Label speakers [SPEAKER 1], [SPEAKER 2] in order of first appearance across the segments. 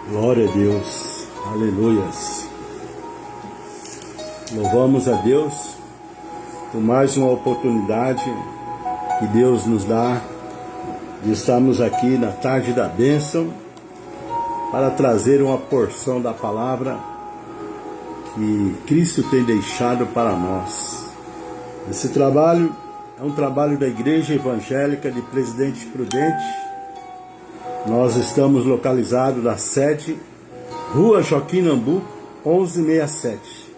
[SPEAKER 1] Glória a Deus, aleluias. Louvamos a Deus por mais uma oportunidade que Deus nos dá de estarmos aqui na tarde da bênção para trazer uma porção da palavra que Cristo tem deixado para nós. Esse trabalho é um trabalho da Igreja Evangélica de Presidente Prudente. Nós estamos localizados na sede, Rua Joaquim Nambuco, 1167.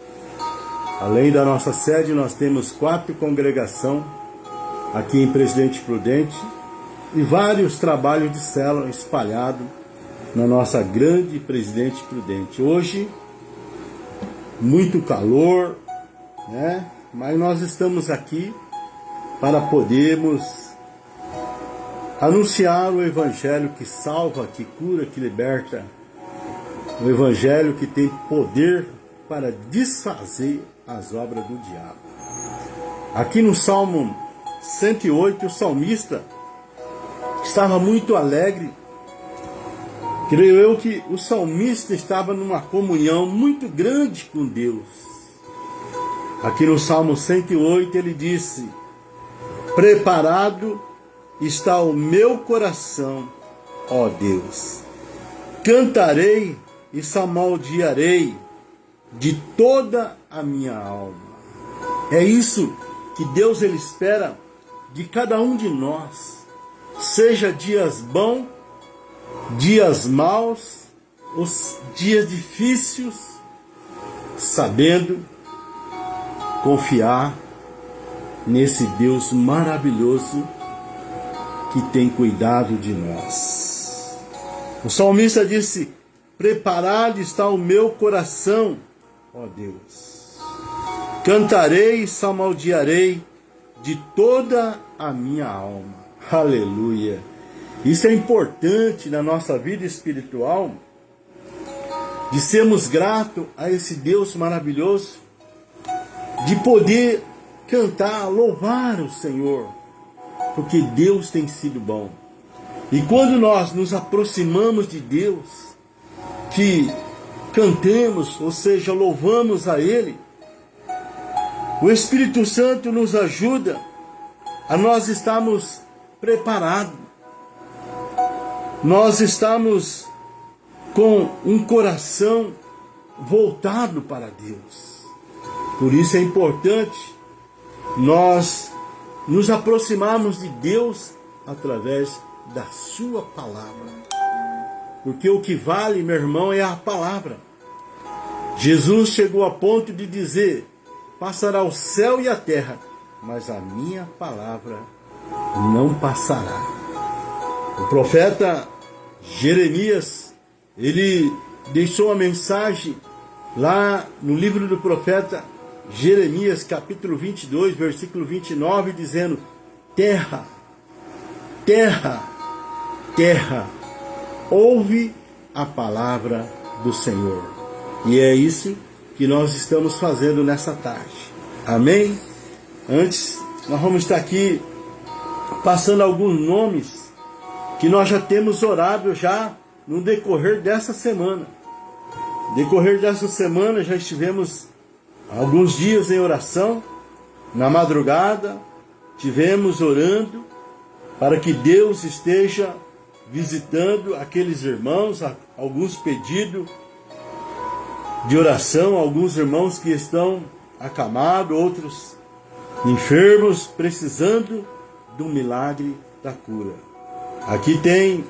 [SPEAKER 1] Além da nossa sede, nós temos 4 congregações aqui em Presidente Prudente e vários trabalhos de célula espalhados na nossa grande Presidente Prudente. Hoje, muito calor, né? Mas nós estamos aqui para podermos anunciar o Evangelho que salva, que cura, que liberta. O Evangelho que tem poder para desfazer as obras do diabo. Aqui no Salmo 108, o salmista estava muito alegre. Creio eu que o salmista estava numa comunhão muito grande com Deus. Aqui no Salmo 108 ele disse: preparado está o meu coração, ó Deus. Cantarei e salmodiarei de toda a minha alma. É isso que Deus ele espera de cada um de nós. Seja dias bons, dias maus, os dias difíceis, sabendo confiar nesse Deus maravilhoso que tem cuidado de nós. O salmista disse: preparado está o meu coração, ó Deus. Cantarei e salmodiarei de toda a minha alma. Aleluia. Isso é importante na nossa vida espiritual, de sermos gratos a esse Deus maravilhoso, de poder cantar, louvar o Senhor, porque Deus tem sido bom. E quando nós nos aproximamos de Deus, que cantemos, ou seja, louvamos a Ele, o Espírito Santo nos ajuda a nós estarmos preparados. Nós estamos com um coração voltado para Deus. Por isso é importante nós nos aproximarmos de Deus através da sua palavra. Porque o que vale, meu irmão, é a palavra. Jesus chegou a ponto de dizer: passará o céu e a terra, mas a minha palavra não passará. O profeta Jeremias, ele deixou uma mensagem lá no livro do profeta Jeremias, capítulo 22, versículo 29, dizendo: terra, terra, terra, ouve a palavra do Senhor. E é isso que nós estamos fazendo nessa tarde. Amém? Antes, nós vamos estar aqui passando alguns nomes que nós já temos orado já no decorrer dessa semana. No decorrer dessa semana já estivemos alguns dias em oração, na madrugada, tivemos orando para que Deus esteja visitando aqueles irmãos, alguns pedidos de oração, alguns irmãos que estão acamados, outros enfermos, precisando do milagre da cura. Aqui tem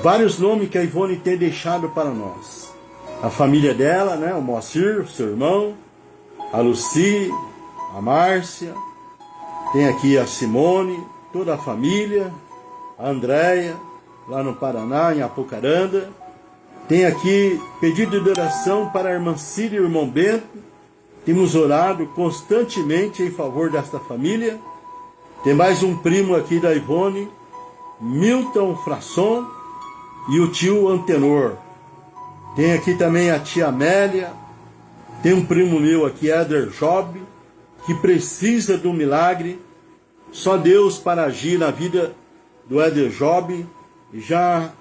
[SPEAKER 1] vários nomes que a Ivone tem deixado para nós. A família dela, né? O Moacir, o seu irmão, a Luci, a Márcia, tem aqui a Simone, toda a família, a Andréia, lá no Paraná, em Apucaranda. Tem aqui pedido de oração para a irmã Cília e o irmão Bento. Temos orado constantemente em favor desta família. Tem mais um primo aqui da Ivone, Milton Frasson, e o tio Antenor. Tem aqui também a tia Amélia. Tem um primo meu aqui, Éder Job, que precisa de um milagre. Só Deus para agir na vida do Éder Job. Já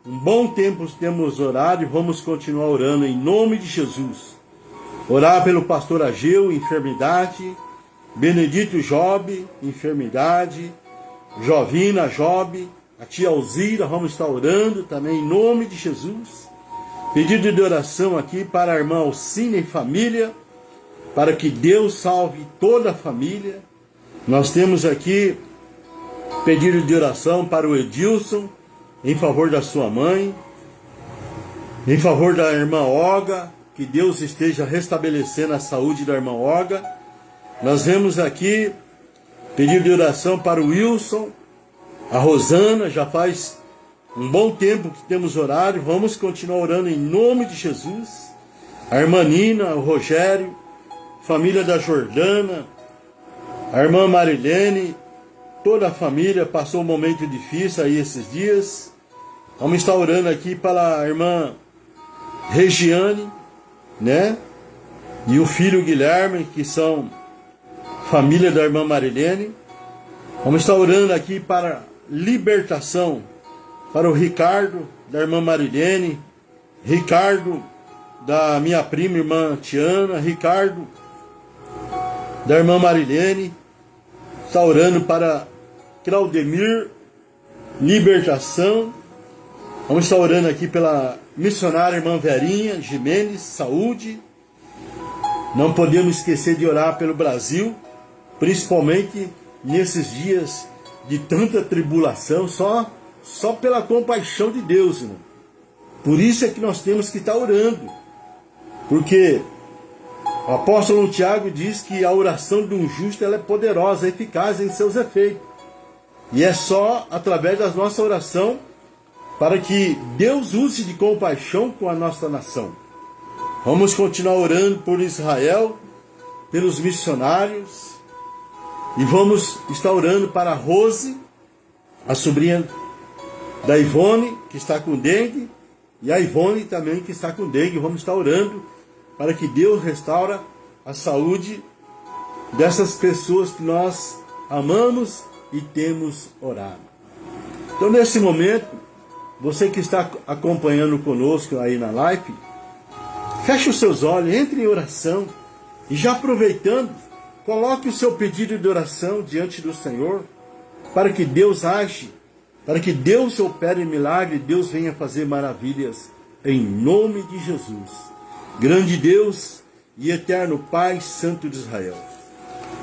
[SPEAKER 1] um bom tempo temos orado e vamos continuar orando em nome de Jesus. Orar pelo pastor Ageu, enfermidade, Benedito Job, enfermidade, Jovina Job, a tia Alzira, vamos estar orando também em nome de Jesus. Pedido de oração aqui para a irmã Alcina e família, para que Deus salve toda a família. Nós temos aqui pedido de oração para o Edilson, em favor da sua mãe, em favor da irmã Olga, que Deus esteja restabelecendo a saúde da irmã Olga. Nós vemos aqui pedido de oração para o Wilson, a Rosana, já faz um bom tempo que temos horário, vamos continuar orando em nome de Jesus. A irmã Nina, o Rogério, família da Jordana, a irmã Marilene, toda a família passou um momento difícil aí esses dias. Vamos estar orando aqui para a irmã Regiane, né? E o filho Guilherme, que são família da irmã Marilene. Vamos estar orando aqui para libertação, para o Ricardo, da irmã Marilene, Ricardo, da minha prima, irmã Tiana, Ricardo, da irmã Marilene. Está orando para Claudemir, libertação. Vamos estar orando aqui pela missionária irmã Verinha Jimenez, saúde. Não podemos esquecer de orar pelo Brasil, principalmente nesses dias de tanta tribulação, só pela compaixão de Deus, irmão. Por isso é que nós temos que estar orando, porque o apóstolo Tiago diz que a oração de um justo ela é poderosa, eficaz em seus efeitos. E é só através da nossa oração para que Deus use de compaixão com a nossa nação. Vamos continuar orando por Israel, pelos missionários, e vamos estar orando para a Rose, a sobrinha da Ivone, que está com dengue, e a Ivone também que está com dengue. Vamos estar orando para que Deus restaure a saúde dessas pessoas que nós amamos e temos orado. Então, nesse momento, você que está acompanhando conosco aí na live, feche os seus olhos, entre em oração e já aproveitando, coloque o seu pedido de oração diante do Senhor, para que Deus age, para que Deus opere milagre, Deus venha fazer maravilhas, em nome de Jesus. Grande Deus e eterno Pai Santo de Israel,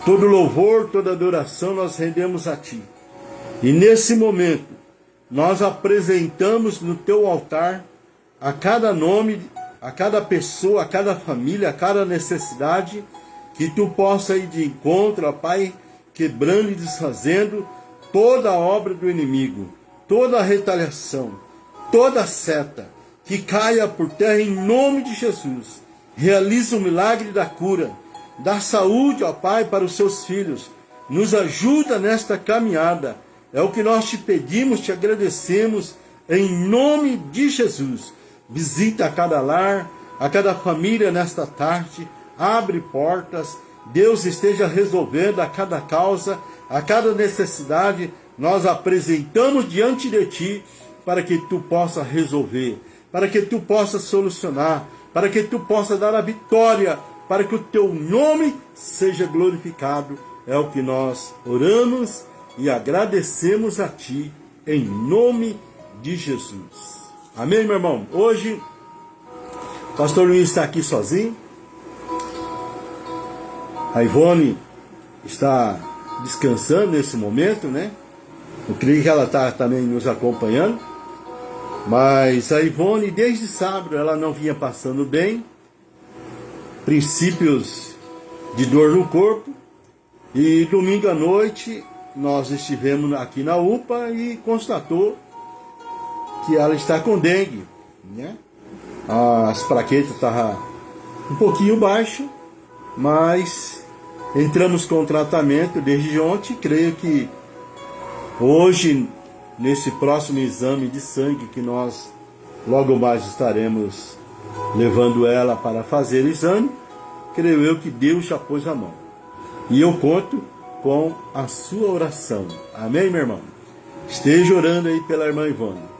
[SPEAKER 1] todo louvor, toda adoração nós rendemos a Ti. E nesse momento, nós apresentamos no Teu altar a cada nome, a cada pessoa, a cada família, a cada necessidade, que Tu possa ir de encontro, ó Pai, quebrando e desfazendo toda a obra do inimigo, toda a retaliação, toda a seta, que caia por terra em nome de Jesus. Realiza o milagre da cura, da saúde, ó Pai, para os Seus filhos. Nos ajuda nesta caminhada. É o que nós Te pedimos, Te agradecemos, em nome de Jesus. Visita a cada lar, a cada família nesta tarde, abre portas, Deus esteja resolvendo a cada causa, a cada necessidade, nós apresentamos diante de Ti, para que Tu possa resolver, para que Tu possa solucionar, para que Tu possa dar a vitória, para que o Teu nome seja glorificado. É o que nós oramos e agradecemos a Ti, em nome de Jesus. Amém, meu irmão? Hoje, o pastor Luiz está aqui sozinho. A Ivone está descansando nesse momento, né? Eu creio que ela está também nos acompanhando. Mas a Ivone, desde sábado, ela não vinha passando bem. Princípios de dor no corpo. E domingo à noite, nós estivemos aqui na UPA e constatou que ela está com dengue, né? As plaquetas estavam um pouquinho baixas, mas entramos com tratamento desde ontem. Creio que hoje, nesse próximo exame de sangue que nós logo mais estaremos levando ela para fazer o exame, creio eu que Deus já pôs a mão. E eu conto com a sua oração. Amém, meu irmão? Esteja orando aí pela irmã Ivone.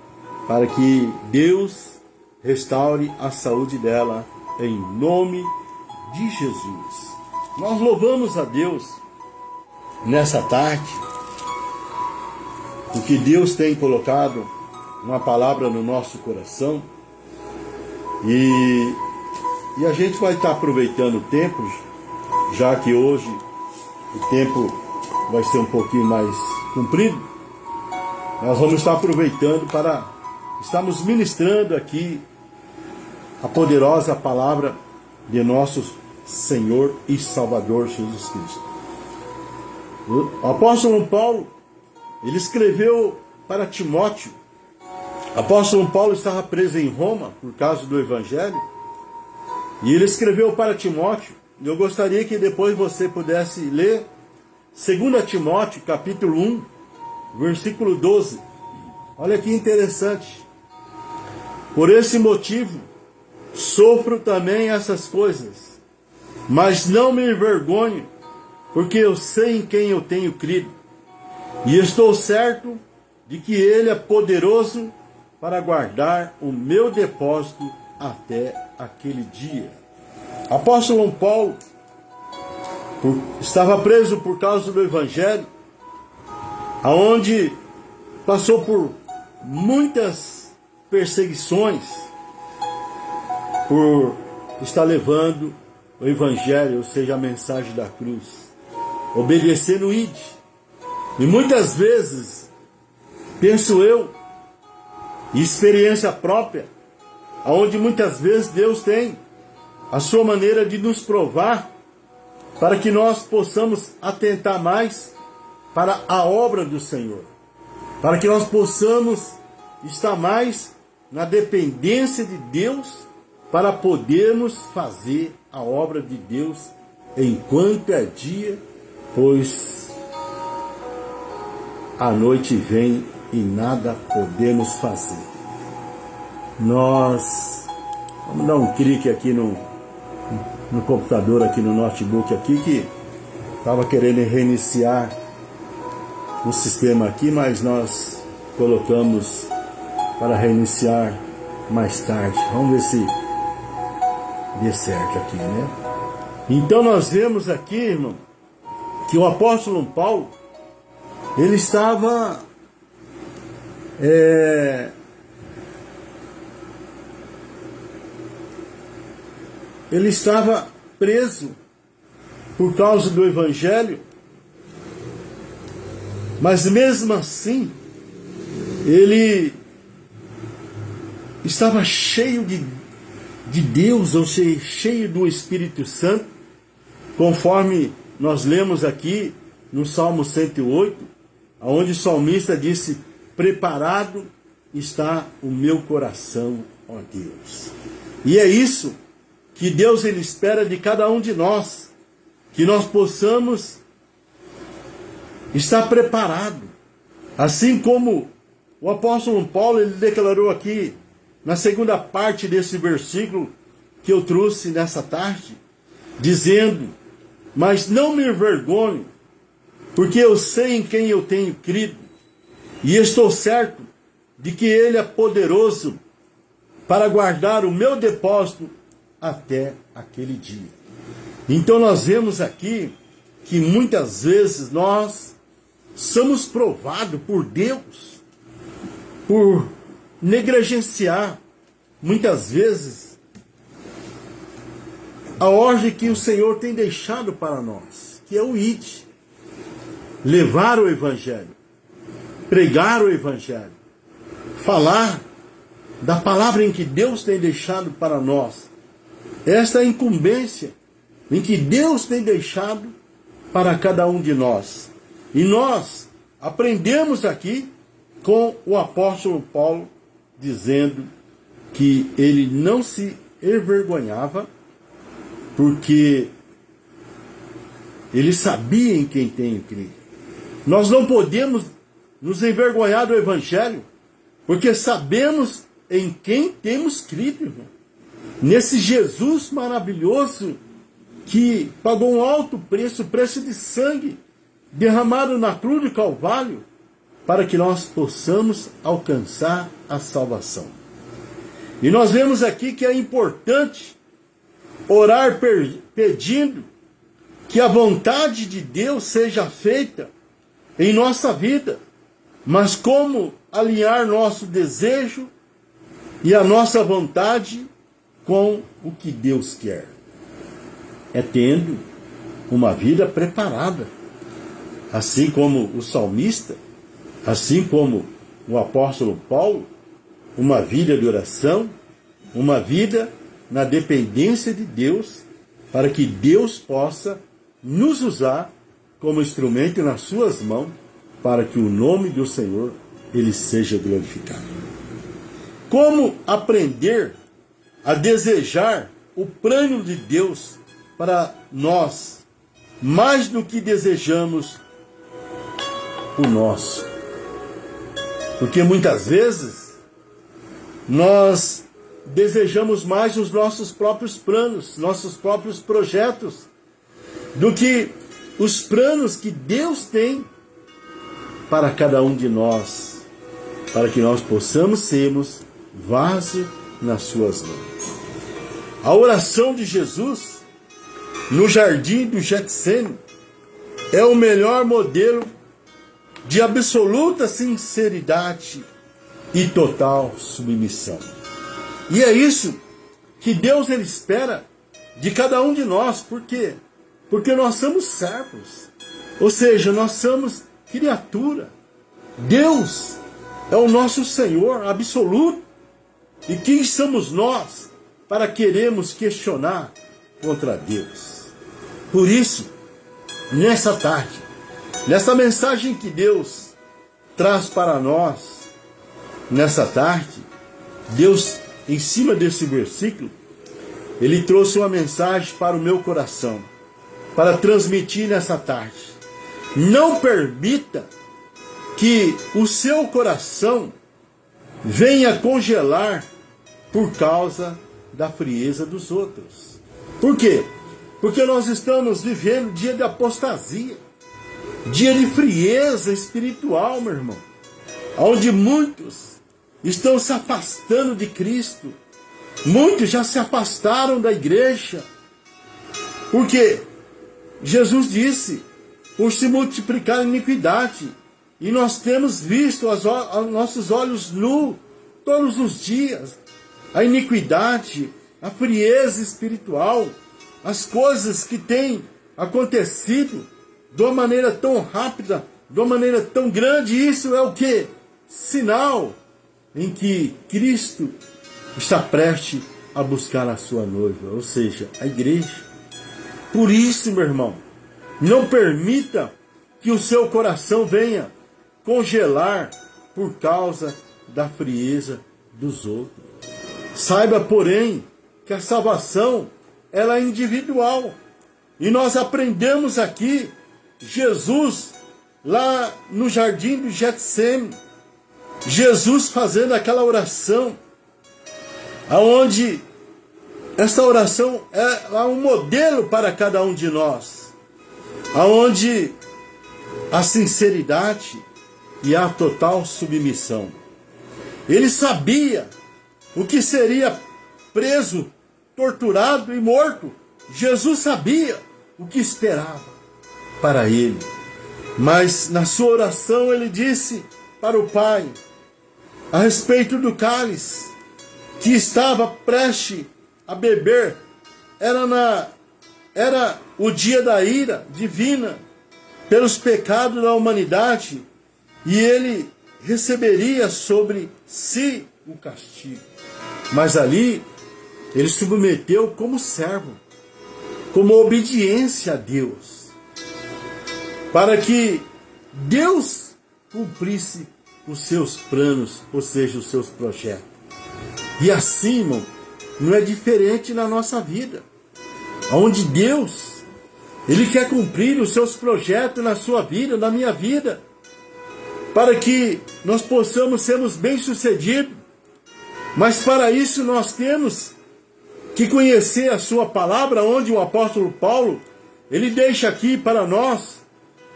[SPEAKER 1] para que Deus restaure a saúde dela, em nome de Jesus. Nós louvamos a Deus nessa tarde, porque Deus tem colocado uma palavra no nosso coração, e a gente vai estar aproveitando o tempo, já que hoje o tempo vai ser um pouquinho mais comprido. Nós vamos estar aproveitando para estarmos ministrando aqui a poderosa palavra de nosso Senhor e Salvador Jesus Cristo. O apóstolo Paulo, ele escreveu para Timóteo. O apóstolo Paulo estava preso em Roma por causa do Evangelho, e ele escreveu para Timóteo. Eu gostaria que depois você pudesse ler 2 Timóteo, capítulo 1, versículo 12. Olha que interessante. Por esse motivo, sofro também essas coisas, mas não me envergonho, porque eu sei em quem eu tenho crido, e estou certo de que Ele é poderoso para guardar o meu depósito até aquele dia. Apóstolo Paulo estava preso por causa do Evangelho, aonde passou por muitas perseguições por estar levando o Evangelho, ou seja, a mensagem da cruz, obedecendo o ID. E muitas vezes, penso eu, experiência própria, aonde muitas vezes Deus tem a sua maneira de nos provar, para que nós possamos atentar mais para a obra do Senhor, para que nós possamos estar mais na dependência de Deus, para podermos fazer a obra de Deus enquanto é dia, pois a noite vem e nada podemos fazer. Nós vamos dar um clique aqui no computador, aqui no notebook aqui, que estava querendo reiniciar o sistema aqui, mas nós colocamos para reiniciar mais tarde. Vamos ver se dê certo aqui, né? Então nós vemos aqui, irmão, que o apóstolo Paulo, ele estava preso por causa do Evangelho, mas mesmo assim ele estava cheio de Deus, ou seja, cheio do Espírito Santo, conforme nós lemos aqui no Salmo 108, onde o salmista disse: preparado está o meu coração, ó Deus. E é isso que Deus ele espera de cada um de nós, que nós possamos estar preparado, assim como o apóstolo Paulo ele declarou aqui na segunda parte desse versículo que eu trouxe nessa tarde, dizendo: mas não me envergonho, porque eu sei em quem eu tenho crido, e estou certo de que Ele é poderoso para guardar o meu depósito até aquele dia. Então nós vemos aqui que muitas vezes nós somos provados por Deus, por negligenciar muitas vezes a ordem que o Senhor tem deixado para nós, que é o ID, levar o Evangelho, pregar o Evangelho, falar da palavra em que Deus tem deixado para nós. Esta é a incumbência em que Deus tem deixado para cada um de nós. E nós aprendemos aqui com o apóstolo Paulo, dizendo que ele não se envergonhava, porque ele sabia em quem tem crido. Nós não podemos nos envergonhar do Evangelho, porque sabemos em quem temos crido, irmão. Nesse Jesus maravilhoso que pagou um alto preço, preço de sangue, derramado na cruz do Calvário, para que nós possamos alcançar a salvação. E nós vemos aqui que é importante orar pedindo que a vontade de Deus seja feita em nossa vida. Mas como alinhar nosso desejo e a nossa vontade com o que Deus quer? É tendo uma vida preparada. Assim como o salmista, assim como o apóstolo Paulo, uma vida de oração, uma vida na dependência de Deus, para que Deus possa nos usar como instrumento nas suas mãos, para que o nome do Senhor ele seja glorificado. Como aprender a desejar o plano de Deus para nós, mais do que desejamos o nosso? Porque muitas vezes nós desejamos mais os nossos próprios planos, nossos próprios projetos, do que os planos que Deus tem para cada um de nós, para que nós possamos sermos vaso nas suas mãos. A oração de Jesus no jardim do Getsêmani é o melhor modelo de absoluta sinceridade e total submissão. E é isso que Deus ele espera de cada um de nós. Por quê? Porque nós somos servos. Ou seja, nós somos criatura. Deus é o nosso Senhor absoluto. E quem somos nós para queremos questionar contra Deus? Por isso, nessa tarde, nessa mensagem que Deus traz para nós, nessa tarde, Deus, em cima desse versículo, Ele trouxe uma mensagem para o meu coração, para transmitir nessa tarde. Não permita que o seu coração venha congelar por causa da frieza dos outros. Por quê? Porque nós estamos vivendo dia de apostasia, dia de frieza espiritual, meu irmão, onde muitos estão se afastando de Cristo, muitos já se afastaram da igreja, porque Jesus disse, por se multiplicar a iniquidade, e nós temos visto aos nossos olhos nus todos os dias a iniquidade, a frieza espiritual, as coisas que têm acontecido de uma maneira tão rápida, de uma maneira tão grande. Isso é o quê? Sinal em que Cristo está prestes a buscar a sua noiva, ou seja, a igreja. Por isso, meu irmão, não permita que o seu coração venha congelar por causa da frieza dos outros. Saiba, porém, que a salvação ela é individual. E nós aprendemos aqui, Jesus, lá no jardim do Getsêmani, Jesus fazendo aquela oração, aonde essa oração é um modelo para cada um de nós, aonde a sinceridade e a total submissão. Ele sabia o que seria preso, torturado e morto. Jesus sabia o que esperava para ele. Mas na sua oração ele disse para o Pai, a respeito do cálice que estava prestes a beber, era o dia da ira divina pelos pecados da humanidade, e ele receberia sobre si o castigo. Mas ali ele submeteu como servo, como obediência a Deus, para que Deus cumprisse os seus planos, ou seja, os seus projetos. E assim, irmão, não é diferente na nossa vida, onde Deus, Ele quer cumprir os seus projetos na sua vida, na minha vida, para que nós possamos sermos bem-sucedidos. Mas para isso nós temos que conhecer a sua palavra, onde o apóstolo Paulo, ele deixa aqui para nós,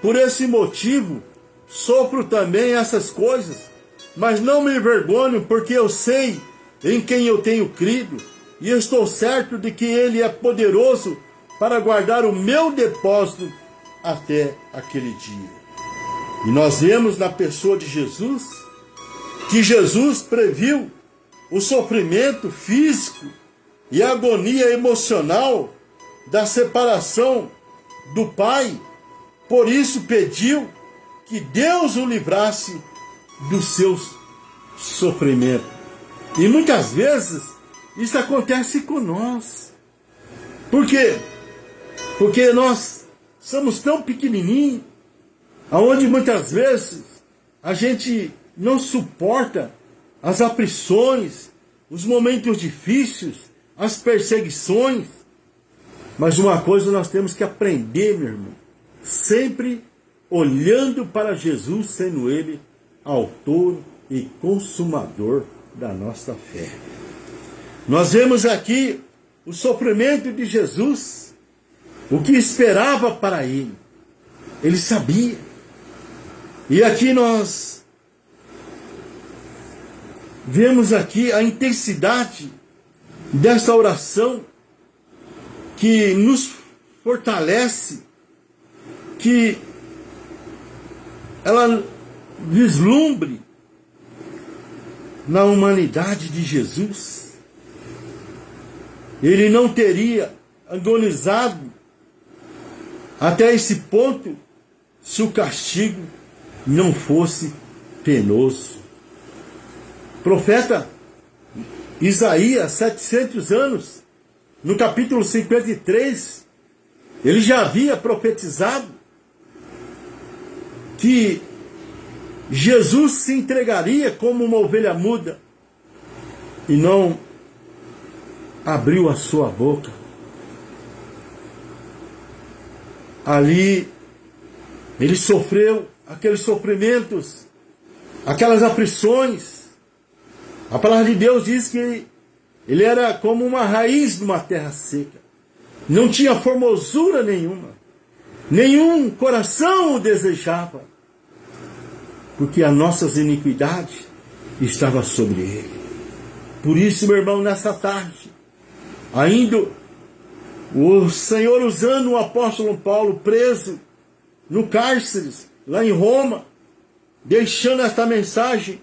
[SPEAKER 1] por esse motivo, sofro também essas coisas, mas não me envergonho, porque eu sei em quem eu tenho crido, e estou certo de que Ele é poderoso para guardar o meu depósito até aquele dia. E nós vemos na pessoa de Jesus, que Jesus previu o sofrimento físico e a agonia emocional da separação do Pai. Por isso pediu que Deus o livrasse dos seus sofrimentos. E muitas vezes isso acontece com nós. Por quê? Porque nós somos tão pequenininhos, aonde muitas vezes a gente não suporta as aflições, os momentos difíceis, as perseguições. Mas uma coisa nós temos que aprender, meu irmão, sempre olhando para Jesus, sendo Ele autor e consumador da nossa fé. Nós vemos aqui o sofrimento de Jesus, o que esperava para Ele. Ele sabia. E aqui nós vemos aqui a intensidade dessa oração que nos fortalece, que ela vislumbre na humanidade de Jesus. Ele não teria agonizado até esse ponto se o castigo não fosse penoso. Profeta Isaías, 700 anos, no capítulo 53, ele já havia profetizado que Jesus se entregaria como uma ovelha muda e não abriu a sua boca. Ali ele sofreu aqueles sofrimentos, aquelas aflições. A palavra de Deus diz que ele era como uma raiz de uma terra seca. Não tinha formosura nenhuma. Nenhum coração o desejava. Porque as nossas iniquidades estavam sobre ele. Por isso, meu irmão, nessa tarde, ainda o Senhor usando o apóstolo Paulo preso no cárcere, lá em Roma, deixando esta mensagem.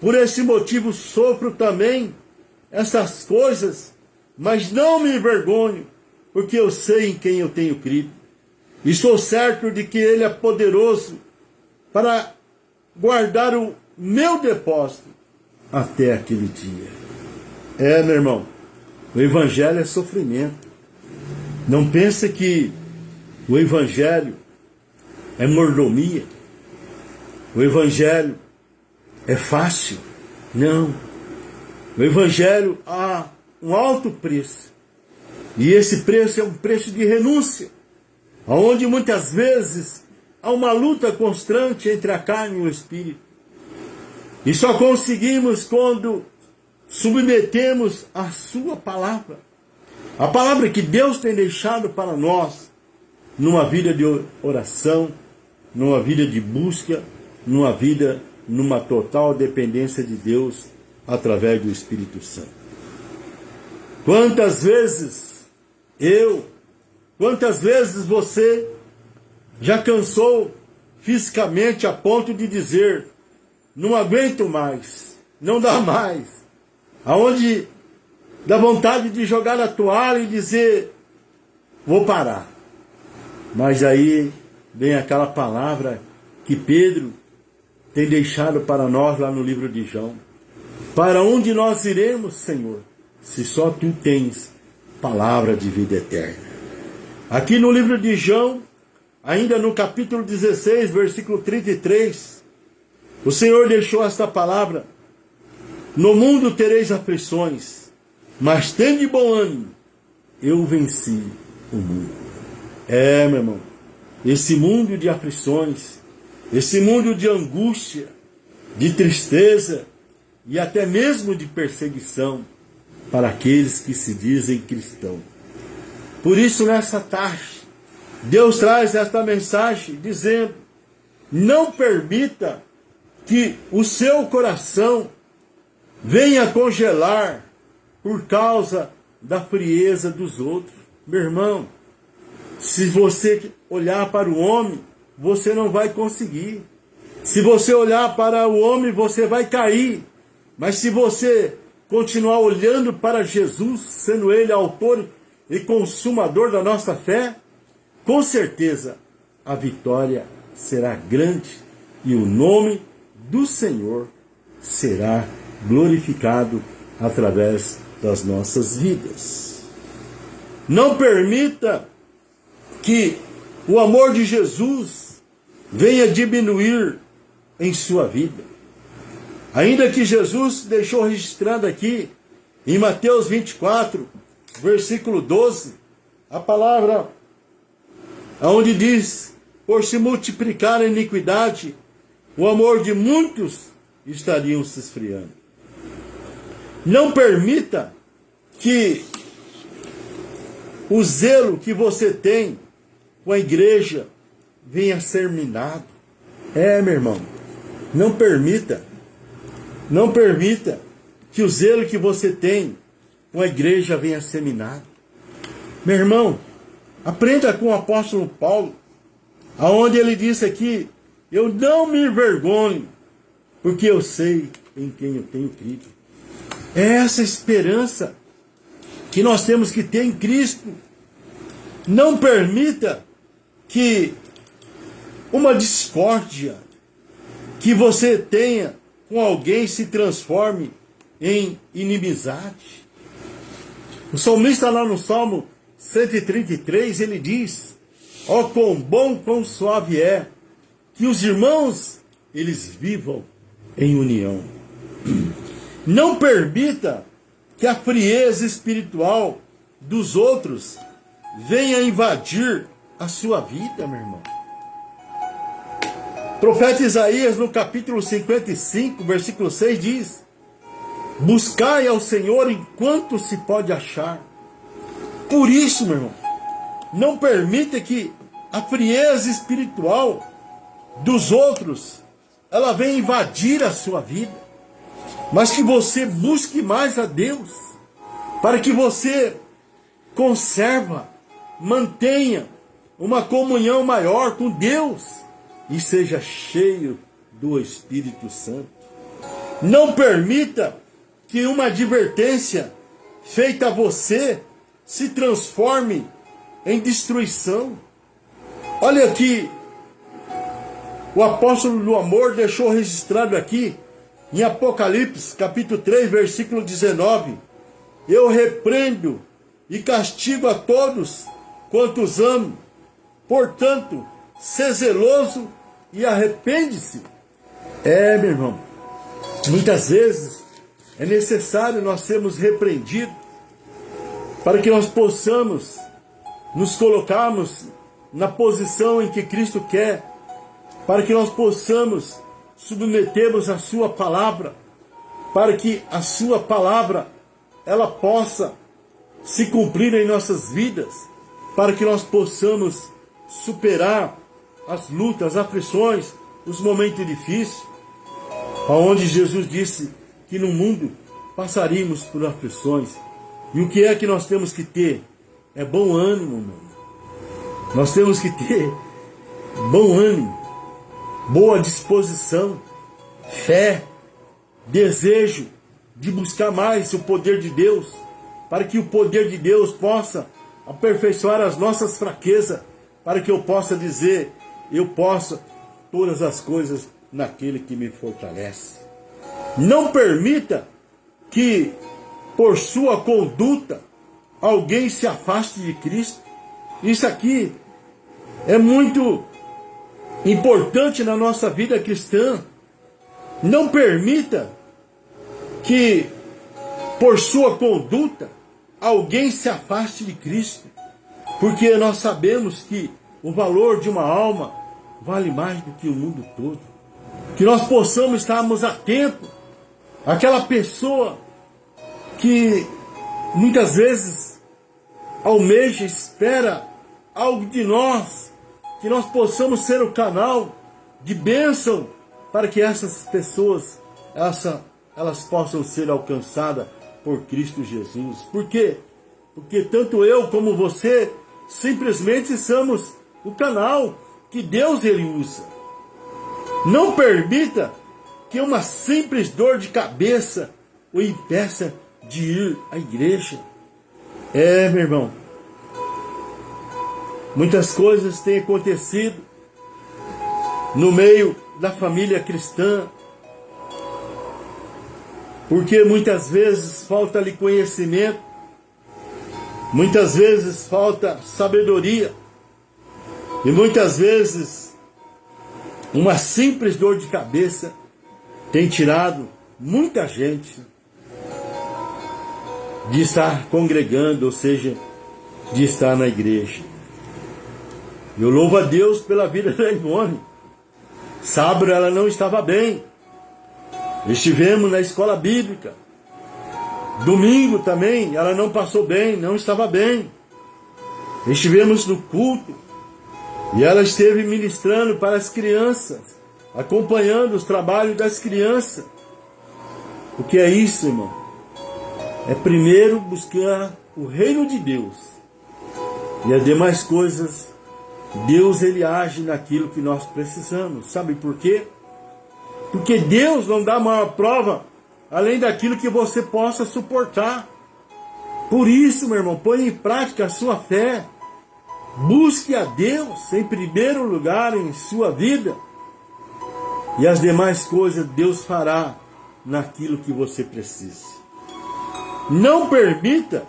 [SPEAKER 1] Por esse motivo sofro também essas coisas, mas não me envergonho, porque eu sei em quem eu tenho crido. E estou certo de que Ele é poderoso para guardar o meu depósito até aquele dia. Meu irmão, o Evangelho é sofrimento. Não pense que o Evangelho é mordomia. O Evangelho é fácil. Não. O Evangelho há um alto preço. E esse preço é um preço de renúncia, onde muitas vezes há uma luta constante entre a carne e o espírito. E só conseguimos quando submetemos a sua palavra. A palavra que Deus tem deixado para nós, numa vida de oração, numa vida de busca, numa total dependência de Deus, através do Espírito Santo. Quantas vezes quantas vezes você já cansou fisicamente a ponto de dizer, não aguento mais, não dá mais, aonde dá vontade de jogar a toalha e dizer, vou parar. Mas aí vem aquela palavra que Pedro tem deixado para nós lá no livro de João. Para onde nós iremos, Senhor, se só Tu tens palavra de vida eterna? Aqui no livro de João, ainda no capítulo 16, versículo 33, o Senhor deixou esta palavra: no mundo tereis aflições, mas tende bom ânimo, eu venci o mundo. Meu irmão, esse mundo de aflições, esse mundo de angústia, de tristeza e até mesmo de perseguição para aqueles que se dizem cristãos. Por isso, nessa tarde, Deus traz esta mensagem dizendo Não permita que o seu coração venha congelar por causa da frieza dos outros. Meu irmão, se você olhar para o homem, você não vai conseguir. Se você olhar para o homem, você vai cair. Mas se você continuar olhando para Jesus, sendo Ele autor e consumador da nossa fé, com certeza a vitória será grande e o nome do Senhor será glorificado através das nossas vidas. Não permita que o amor de Jesus venha diminuir em sua vida. Ainda que Jesus deixou registrado aqui em Mateus 24, versículo 12, a palavra onde diz: por se multiplicar a iniquidade, o amor de muitos estariam se esfriando. Não permita que o zelo que você tem com a igreja venha ser minado. Meu irmão, não permita que o zelo que você tem com a igreja venha ser minado. Meu irmão, aprenda com o apóstolo Paulo, aonde ele disse aqui: eu não me envergonho, porque eu sei em quem eu tenho crido. É essa esperança que nós temos que ter em Cristo. Não permita que uma discórdia que você tenha com alguém se transforme em inimizade. O salmista lá no Salmo 133, ele diz: ó, quão bom, quão suave é que os irmãos, eles vivam em união. Não permita que a frieza espiritual dos outros venha invadir a sua vida, meu irmão. O profeta Isaías, no capítulo 55, versículo 6, diz: buscai ao Senhor enquanto se pode achar. Por isso, meu irmão, não permita que a frieza espiritual dos outros ela venha invadir a sua vida, mas que você busque mais a Deus, para que você mantenha uma comunhão maior com Deus e seja cheio do Espírito Santo. Não permita que uma advertência feita a você se transforme em destruição. Olha aqui, o apóstolo do amor deixou registrado aqui em Apocalipse, capítulo 3, versículo 19: eu repreendo e castigo a todos quantos amo. Portanto, sê zeloso e arrepende-se. Meu irmão, muitas vezes é necessário nós sermos repreendidos para que nós possamos nos colocarmos na posição em que Cristo quer, para que nós possamos submetermos a sua palavra, para que a sua palavra ela possa se cumprir em nossas vidas, para que nós possamos superar as lutas, as aflições, os momentos difíceis, aonde Jesus disse que no mundo passaríamos por aflições. E o que é que nós temos que ter? É bom ânimo, meu irmão. Nós temos que ter bom ânimo, boa disposição, fé, desejo de buscar mais o poder de Deus, para que o poder de Deus possa aperfeiçoar as nossas fraquezas, para que eu possa dizer: eu posso todas as coisas naquele que me fortalece. Não permita que por sua conduta alguém se afaste de Cristo. Isso aqui é muito importante na nossa vida cristã. Não permita que por sua conduta alguém se afaste de Cristo, porque nós sabemos que o valor de uma alma vale mais do que o mundo todo. Que nós possamos estarmos atentos àquela pessoa que muitas vezes almeja, espera algo de nós, que nós possamos ser o canal de bênção para que essas pessoas, elas possam ser alcançadas por Cristo Jesus. Por quê? Porque tanto eu como você simplesmente somos o canal que Deus ele usa. Não permita que uma simples dor de cabeça o impeça de ir à igreja. Meu irmão, muitas coisas têm acontecido no meio da família cristã, porque muitas vezes falta-lhe conhecimento, muitas vezes falta sabedoria, e muitas vezes uma simples dor de cabeça tem tirado muita gente de estar congregando, ou seja, de estar na igreja. Eu louvo a Deus pela vida da Ivone. Sábado ela não estava bem. Estivemos na escola bíblica. Domingo também ela não passou bem, não estava bem. Estivemos no culto e ela esteve ministrando para as crianças, acompanhando os trabalhos das crianças. O que é isso, irmão? É primeiro buscar o reino de Deus. E as demais coisas, Deus ele age naquilo que nós precisamos. Sabe por quê? Porque Deus não dá maior prova além daquilo que você possa suportar. Por isso, meu irmão, põe em prática a sua fé. Busque a Deus em primeiro lugar em sua vida. E as demais coisas Deus fará naquilo que você precisa. Não permita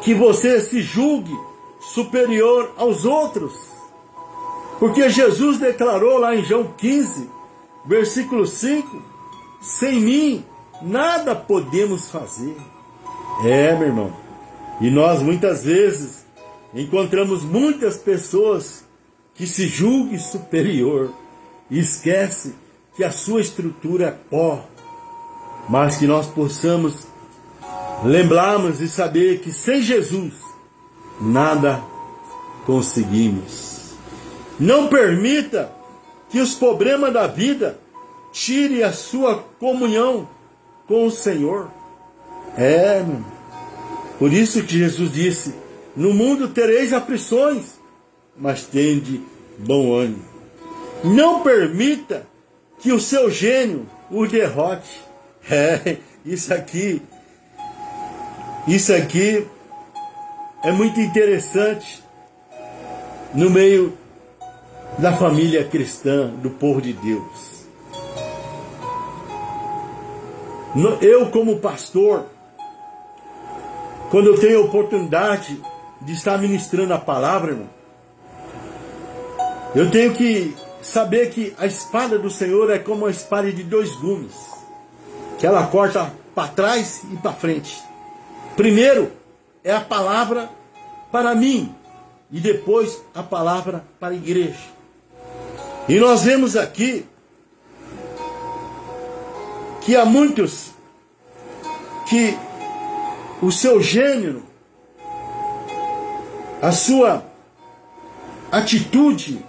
[SPEAKER 1] que você se julgue superior aos outros. Porque Jesus declarou lá em João 15, versículo 5, sem mim nada podemos fazer. Meu irmão, e nós muitas vezes encontramos muitas pessoas que se julguem superior e esquece que a sua estrutura é pó, mas que nós possamos lembrarmos e saber que sem Jesus nada conseguimos. Não permita que os problemas da vida tirem a sua comunhão com o Senhor. Por isso que Jesus disse: no mundo tereis aflições, mas tende bom ânimo. Não permita que o seu gênio o derrote. Isso aqui é muito interessante no meio da família cristã, do povo de Deus. Eu, como pastor, quando eu tenho a oportunidade de estar ministrando a palavra, irmão, eu tenho que saber que a espada do Senhor é como uma espada de dois gumes, que ela corta para trás e para frente. Primeiro é a palavra para mim e depois a palavra para a igreja. E nós vemos aqui que há muitos que o seu gênero, a sua atitude,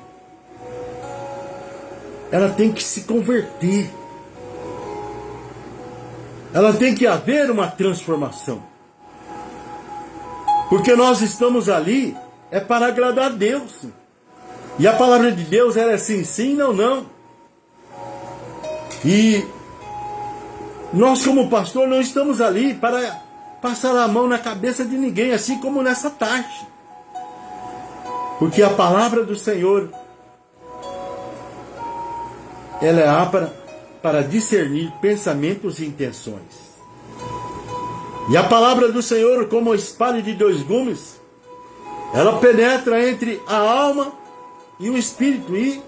[SPEAKER 1] ela tem que se converter. Ela tem que haver uma transformação. Porque nós estamos ali para agradar a Deus. E a palavra de Deus ela é sim, sim, não, não. E nós como pastor não estamos ali para passar a mão na cabeça de ninguém, assim como nessa tarde. Porque a palavra do Senhor ela é apta para discernir pensamentos e intenções. E a palavra do Senhor, como a espada de dois gumes, ela penetra entre a alma e o espírito, e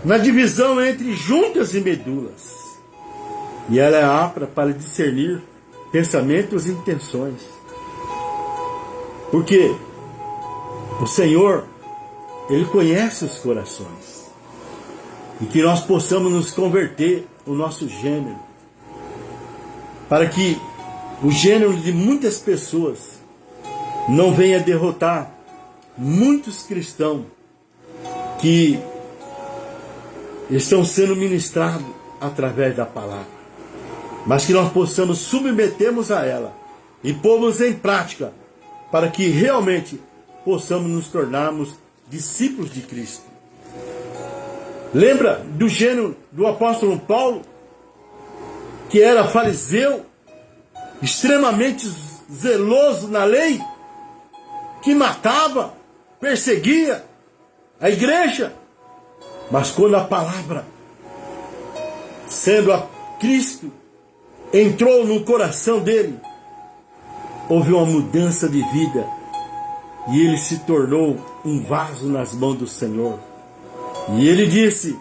[SPEAKER 1] na divisão entre juntas e medulas. E ela é apta para discernir pensamentos e intenções. Porque o Senhor, Ele conhece os corações. E que nós possamos nos converter o nosso gênero, para que o gênero de muitas pessoas não venha derrotar muitos cristãos que estão sendo ministrados através da palavra. Mas que nós possamos submetermos a ela e pormos em prática para que realmente possamos nos tornarmos discípulos de Cristo. Lembra do gênio do apóstolo Paulo, que era fariseu, extremamente zeloso na lei, que matava, perseguia a igreja, mas quando a palavra, sendo a Cristo, entrou no coração dele, houve uma mudança de vida e ele se tornou um vaso nas mãos do Senhor. E ele disse: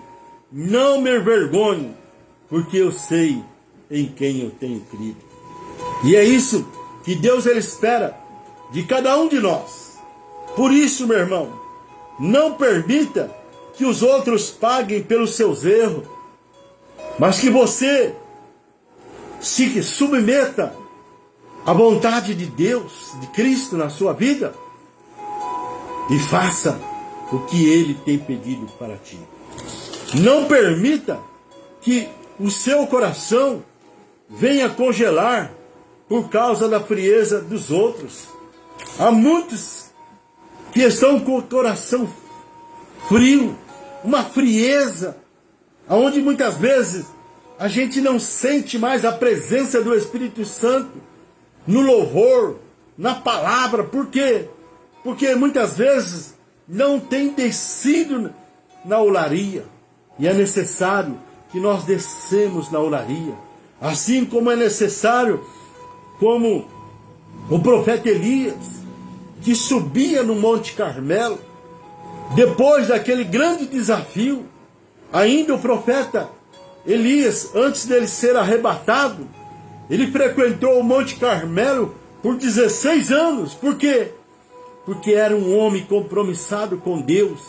[SPEAKER 1] não me envergonhe, porque eu sei em quem eu tenho crido. E é isso que Deus ele espera de cada um de nós. Por isso, meu irmão, não permita que os outros paguem pelos seus erros, mas que você se submeta à vontade de Deus, de Cristo na sua vida, e faça o que Ele tem pedido para ti. Não permita que o seu coração venha congelar por causa da frieza dos outros. Há muitos que estão com o coração frio, uma frieza, onde muitas vezes a gente não sente mais a presença do Espírito Santo no louvor, na palavra. Por quê? Porque muitas vezes não tem descido na olaria. E é necessário que nós descemos na olaria. Assim como é necessário, como o profeta Elias, que subia no Monte Carmelo, depois daquele grande desafio, ainda o profeta Elias, antes dele ser arrebatado, ele frequentou o Monte Carmelo por 16 anos. Por quê? Porque era um homem compromissado com Deus,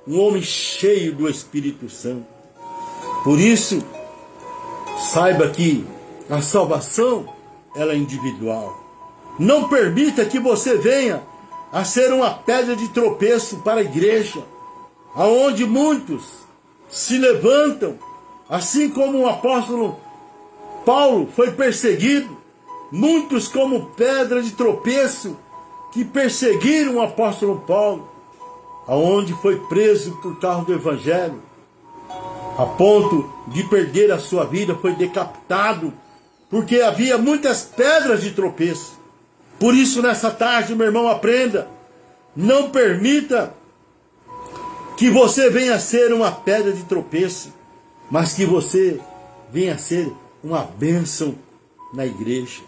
[SPEAKER 1] um homem cheio do Espírito Santo. Por isso, saiba que a salvação, ela é individual. Não permita que você venha a ser uma pedra de tropeço para a igreja, aonde muitos se levantam, assim como o apóstolo Paulo foi perseguido, muitos como pedra de tropeço que perseguiram o apóstolo Paulo, aonde foi preso por causa do evangelho, a ponto de perder a sua vida, foi decapitado, porque havia muitas pedras de tropeço. Por isso, nessa tarde, meu irmão, aprenda, não permita que você venha a ser uma pedra de tropeço, mas que você venha a ser uma bênção na igreja.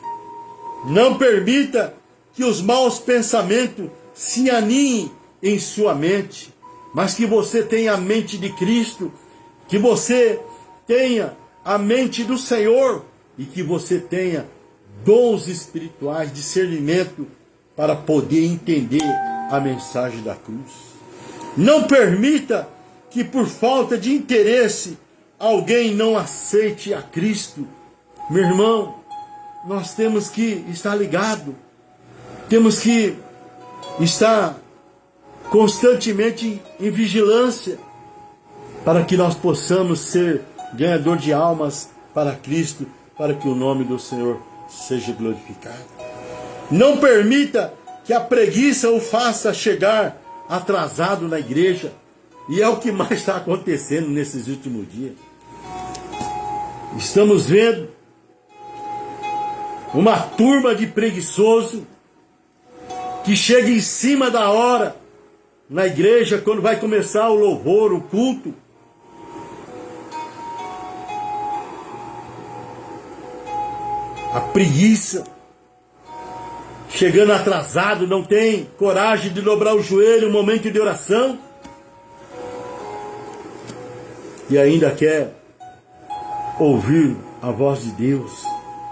[SPEAKER 1] Não permita que os maus pensamentos se aninhem em sua mente, mas que você tenha a mente de Cristo, que você tenha a mente do Senhor e que você tenha dons espirituais, discernimento para poder entender a mensagem da cruz. Não permita que por falta de interesse alguém não aceite a Cristo. Meu irmão, nós temos que estar ligado, temos que estar constantemente em vigilância para que nós possamos ser ganhador de almas para Cristo, para que o nome do Senhor seja glorificado. Não permita que a preguiça o faça chegar atrasado na igreja, e é o que mais está acontecendo nesses últimos dias. Estamos vendo uma turma de preguiçoso que chega em cima da hora na igreja, quando vai começar o louvor, o culto. A preguiça, chegando atrasado, não tem coragem de dobrar o joelho no momento de oração, e ainda quer ouvir a voz de Deus,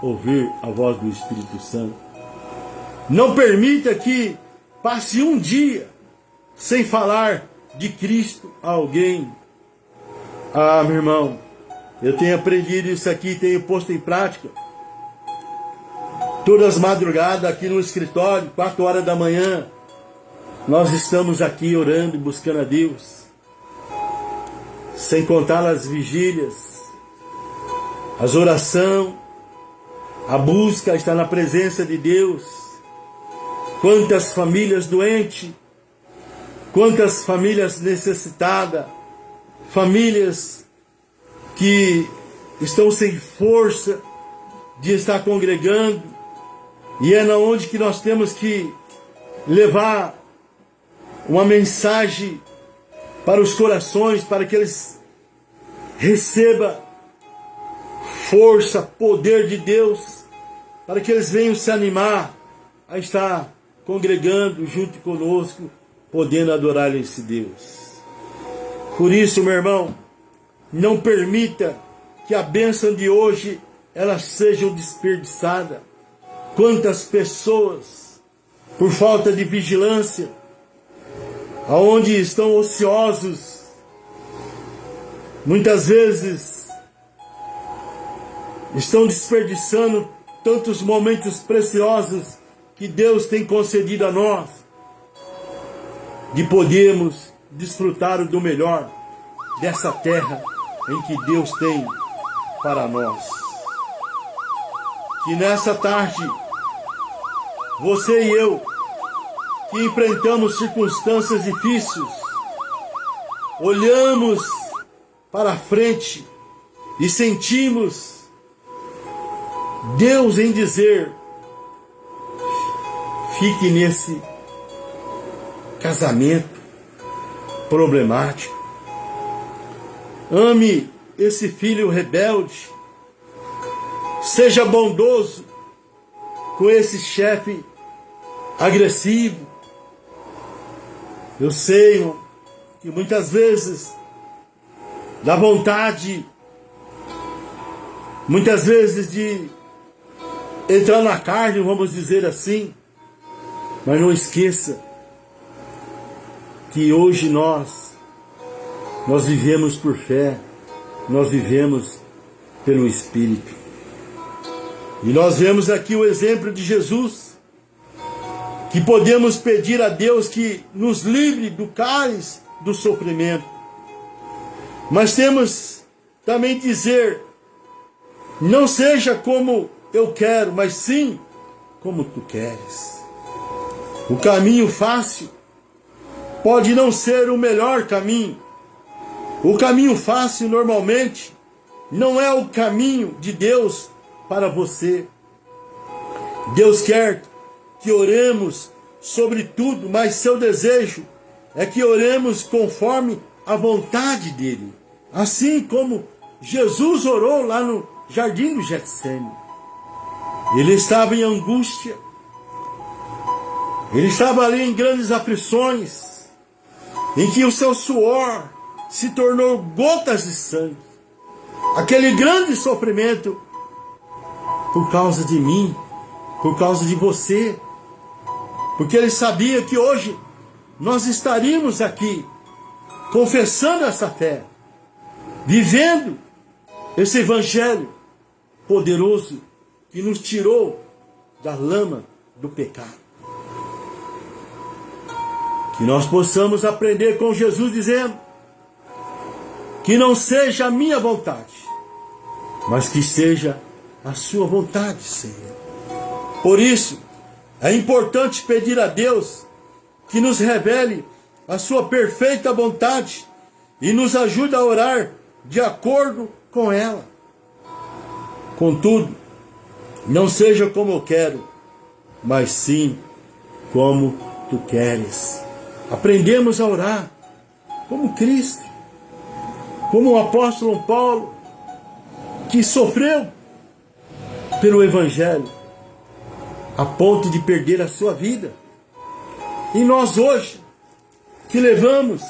[SPEAKER 1] ouvir a voz do Espírito Santo. Não permita que passe um dia sem falar de Cristo a alguém. Ah, meu irmão, eu tenho aprendido isso aqui, tenho posto em prática. Todas as madrugadas aqui no escritório, 4 horas da manhã, nós estamos aqui orando e buscando a Deus. sem contar as vigílias, as orações, a busca, estar na presença de Deus. Quantas famílias doentes, quantas famílias necessitadas, famílias que estão sem força de estar congregando, e é na onde que nós temos que levar uma mensagem para os corações, para que eles recebam força, poder de Deus, para que eles venham se animar a estar congregando junto conosco, podendo adorar esse Deus. Por isso, meu irmão, não permita que a bênção de hoje ela seja desperdiçada. Quantas pessoas, por falta de vigilância, aonde estão ociosos, muitas vezes estão desperdiçando tantos momentos preciosos que Deus tem concedido a nós, de podermos desfrutar do melhor dessa terra em que Deus tem para nós. Que nessa tarde, você e eu, que enfrentamos circunstâncias difíceis, olhamos para frente e sentimos Deus em dizer: fique nesse casamento problemático, ame esse filho rebelde, seja bondoso com esse chefe agressivo. Eu sei, irmão, que muitas vezes dá vontade, muitas vezes, de entrar na carne, vamos dizer assim, mas não esqueça que hoje nós vivemos por fé, nós vivemos pelo Espírito. E nós vemos aqui o exemplo de Jesus, que podemos pedir a Deus que nos livre do cálice do sofrimento. Mas temos também dizer: não seja como eu quero, mas sim como tu queres. O caminho fácil pode não ser o melhor caminho. O caminho fácil normalmente não é o caminho de Deus para você. Deus quer que oremos sobre tudo, mas seu desejo é que oremos conforme a vontade dele. Assim como Jesus orou lá no jardim do Getsêmani. Ele estava em angústia, ele estava ali em grandes aflições, em que o seu suor se tornou gotas de sangue. Aquele grande sofrimento por causa de mim, por causa de você, porque ele sabia que hoje nós estaríamos aqui confessando essa fé, vivendo esse evangelho poderoso que nos tirou da lama do pecado. Que nós possamos aprender com Jesus dizendo: que não seja a minha vontade, mas que seja a sua vontade, Senhor. Por isso, é importante pedir a Deus que nos revele a sua perfeita vontade e nos ajude a orar de acordo com ela. Contudo, não seja como eu quero, mas sim como tu queres. Aprendemos a orar como Cristo, como o apóstolo Paulo, que sofreu pelo Evangelho, a ponto de perder a sua vida. E nós hoje, que levamos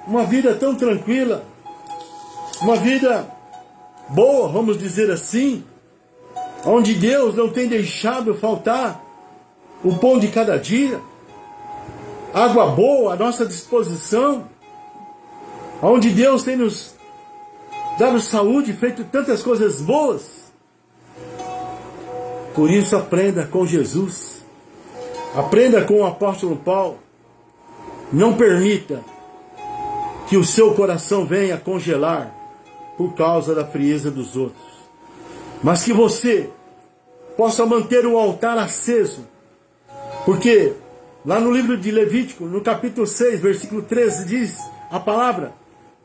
[SPEAKER 1] uma vida tão tranquila, uma vida boa, vamos dizer assim, onde Deus não tem deixado faltar o pão de cada dia, água boa à nossa disposição, onde Deus tem nos dado saúde, feito tantas coisas boas. Por isso, aprenda com Jesus, aprenda com o apóstolo Paulo. Não permita que o seu coração venha congelar por causa da frieza dos outros, mas que você possa manter o altar aceso, porque lá no livro de Levítico, no capítulo 6, versículo 13, diz a palavra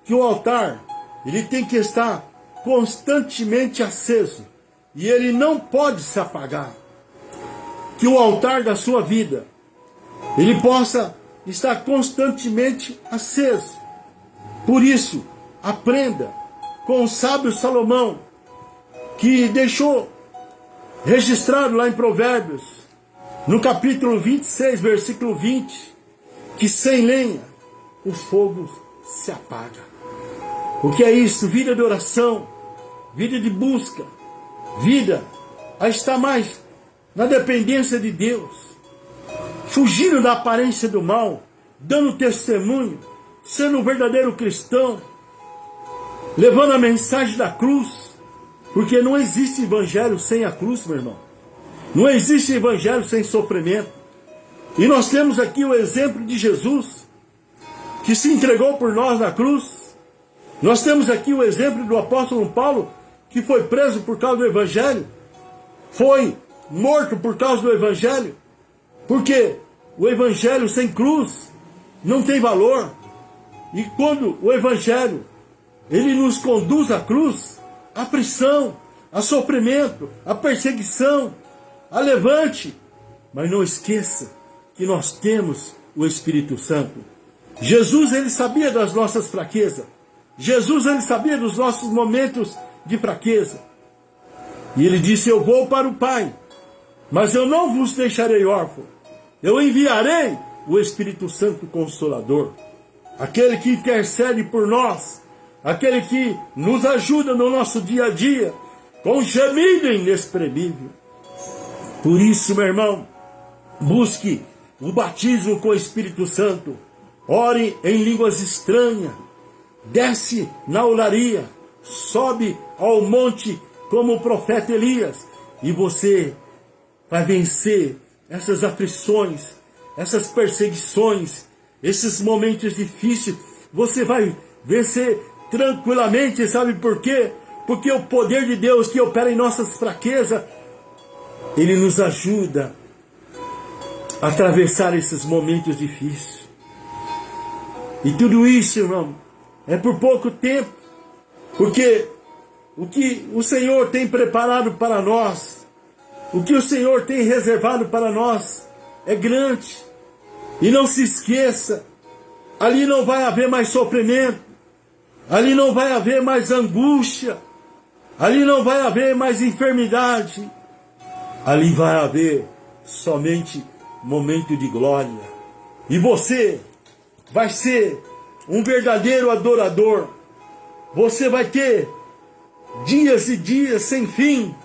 [SPEAKER 1] que o altar, ele tem que estar constantemente aceso, e ele não pode se apagar. Que o altar da sua vida, ele possa estar constantemente aceso. Por isso, aprenda com o sábio Salomão, que deixou registrado lá em Provérbios, no capítulo 26, versículo 20, que sem lenha o fogo se apaga. O que é isso? Vida de oração, vida de busca, vida a estar mais na dependência de Deus, fugindo da aparência do mal, dando testemunho, sendo um verdadeiro cristão, levando a mensagem da cruz, porque não existe evangelho sem a cruz, meu irmão. Não existe evangelho sem sofrimento. E nós temos aqui o exemplo de Jesus, que se entregou por nós na cruz. Nós temos aqui o exemplo do apóstolo Paulo, que foi preso por causa do evangelho, foi morto por causa do evangelho, porque o evangelho sem cruz não tem valor. E quando o evangelho, ele nos conduz à cruz, à prisão, a sofrimento, a perseguição, a levante, mas não esqueça que nós temos o Espírito Santo. Jesus, ele sabia das nossas fraquezas. Jesus, ele sabia dos nossos momentos de fraqueza. E ele disse: eu vou para o Pai, mas eu não vos deixarei órfão. Eu enviarei o Espírito Santo Consolador, aquele que intercede por nós, aquele que nos ajuda no nosso dia a dia, com gemido inexprimível. Por isso, meu irmão, busque o batismo com o Espírito Santo, ore em línguas estranhas, desce na olaria, sobe ao monte como o profeta Elias, e você vai vencer essas aflições, essas perseguições, esses momentos difíceis. Você vai vencer tranquilamente, sabe por quê? Porque o poder de Deus que opera em nossas fraquezas, ele nos ajuda a atravessar esses momentos difíceis. E tudo isso, irmão, é por pouco tempo, porque o que o Senhor tem preparado para nós, o que o Senhor tem reservado para nós é grande. E não se esqueça, ali não vai haver mais sofrimento, ali não vai haver mais angústia, ali não vai haver mais enfermidade, ali vai haver somente momento de glória. E você vai ser um verdadeiro adorador. Você vai ter dias e dias sem fim,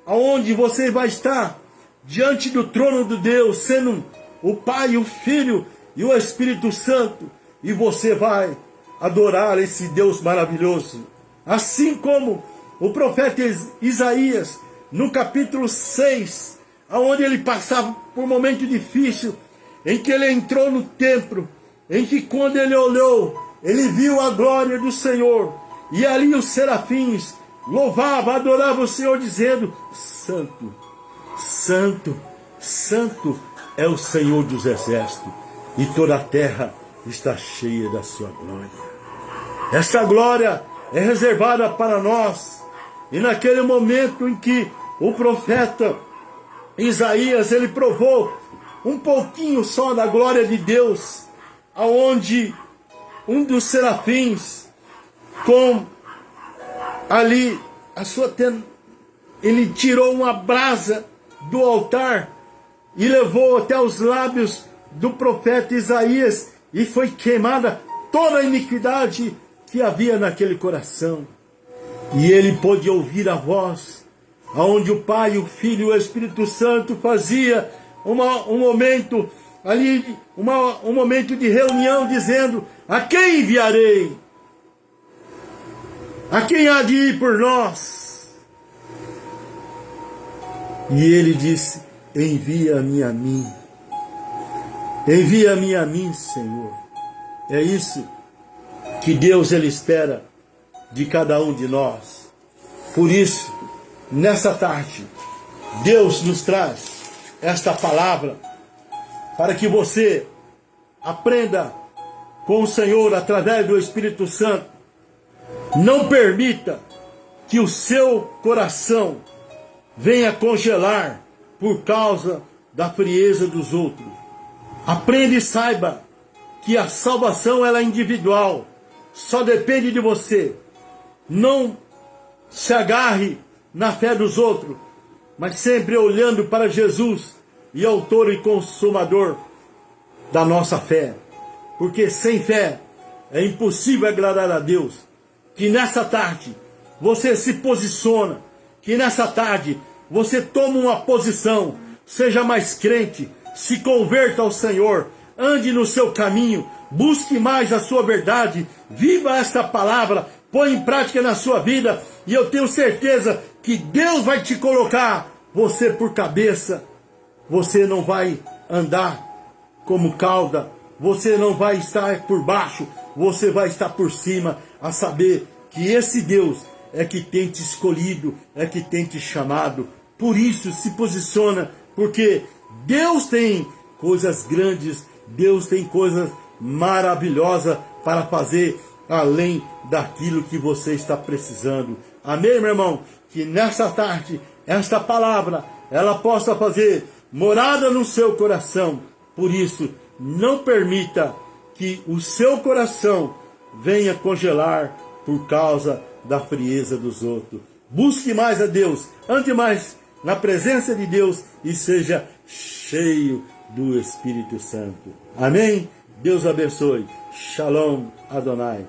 [SPEAKER 1] aonde você vai estar diante do trono de Deus, sendo o Pai, o Filho e o Espírito Santo, e você vai adorar esse Deus maravilhoso. Assim como o profeta Isaías, no capítulo 6, aonde ele passava por um momento difícil, em que ele entrou no templo, em que quando ele olhou, ele viu a glória do Senhor, e ali os serafins louvavam, adoravam o Senhor, dizendo: Santo, Santo, Santo é o Senhor dos exércitos, e toda a terra está cheia da sua glória. Esta glória é reservada para nós. E naquele momento em que o profeta Isaías, ele provou um pouquinho só da glória de Deus, aonde um dos serafins, com ali a sua tenda, ele tirou uma brasa do altar e levou até os lábios do profeta Isaías, e foi queimada toda a iniquidade que havia naquele coração. E ele pôde ouvir a voz, aonde o Pai, o Filho e o Espírito Santo fazia um momento ali, um momento de reunião, dizendo: a quem enviarei? A quem há de ir por nós? E ele disse: envia-me a mim. Envia-me a mim, Senhor. É isso que Deus ele espera de cada um de nós. Por isso, nessa tarde, Deus nos traz esta palavra para que você aprenda com o Senhor através do Espírito Santo. Não permita que o seu coração venha congelar por causa da frieza dos outros. Aprenda e saiba que a salvação ela é individual, só depende de você. Não se agarre na fé dos outros, mas sempre olhando para Jesus, e autor e consumador da nossa fé. Porque sem fé é impossível agradar a Deus. Que nessa tarde você se posiciona, que nessa tarde você toma uma posição, seja mais crente, se converta ao Senhor, ande no seu caminho, busque mais a sua verdade, viva esta palavra, põe em prática na sua vida, e eu tenho certeza que Deus vai te colocar você por cabeça. Você não vai andar como cauda, você não vai estar por baixo, você vai estar por cima, a saber que esse Deus é que tem te escolhido, é que tem te chamado. Por isso se posiciona, porque Deus tem coisas grandes, Deus tem coisas maravilhosas para fazer além daquilo que você está precisando. Amém, meu irmão? Que nessa tarde, esta palavra, ela possa fazer morada no seu coração. Por isso, não permita que o seu coração venha congelar por causa da frieza dos outros. Busque mais a Deus, ande mais na presença de Deus e seja cheio do Espírito Santo. Amém? Deus abençoe. Shalom Adonai.